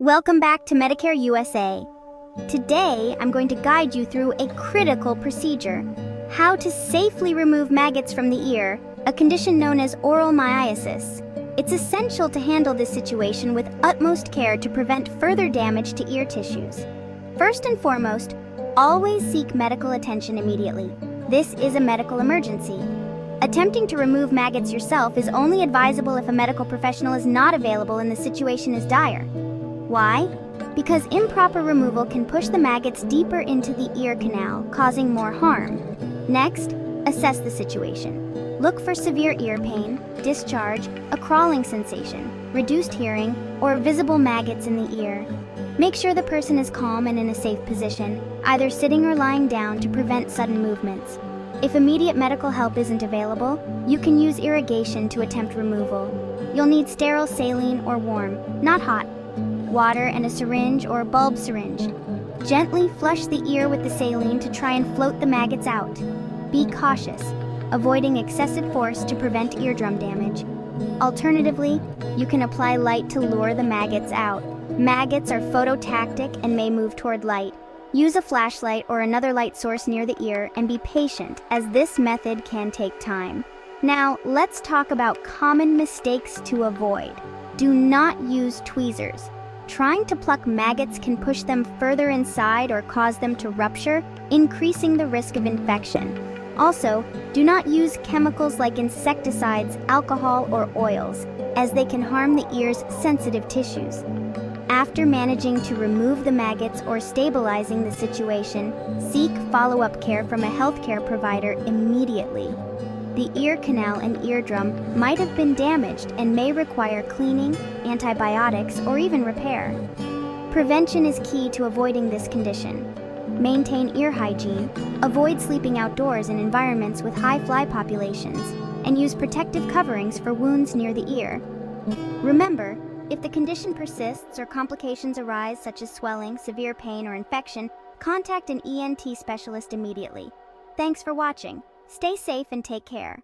Welcome back to Medicare USA. Today, I'm going to guide you through a critical procedure: how to safely remove maggots from the ear, a condition known as oral myiasis. It's essential to handle this situation with utmost care to prevent further damage to ear tissues. First and foremost, always seek medical attention immediately. This is a medical emergency. Attempting to remove maggots yourself is only advisable if a medical professional is not available and the situation is dire. Why? Because improper removal can push the maggots deeper into the ear canal, causing more harm. Next, assess the situation. Look for severe ear pain, discharge, a crawling sensation, reduced hearing, or visible maggots in the ear. Make sure the person is calm and in a safe position, either sitting or lying down to prevent sudden movements. If immediate medical help isn't available, you can use irrigation to attempt removal. You'll need sterile saline or warm, not hot, water and a syringe or bulb syringe. Gently flush the ear with the saline to try and float the maggots out. Be cautious, avoiding excessive force to prevent eardrum damage. Alternatively, you can apply light to lure the maggots out. Maggots are phototactic and may move toward light. Use a flashlight or another light source near the ear and be patient, as this method can take time. Now, let's talk about common mistakes to avoid. Do not use tweezers. Trying to pluck maggots can push them further inside or cause them to rupture, increasing the risk of infection. Also, do not use chemicals like insecticides, alcohol, or oils, as they can harm the ear's sensitive tissues. After managing to remove the maggots or stabilizing the situation, seek follow-up care from a healthcare provider immediately. The ear canal and eardrum might have been damaged and may require cleaning, antibiotics, or even repair. Prevention is key to avoiding this condition. Maintain ear hygiene, avoid sleeping outdoors in environments with high fly populations, and use protective coverings for wounds near the ear. Remember, if the condition persists or complications arise such as swelling, severe pain, or infection, contact an ENT specialist immediately. Thanks for watching. Stay safe and take care.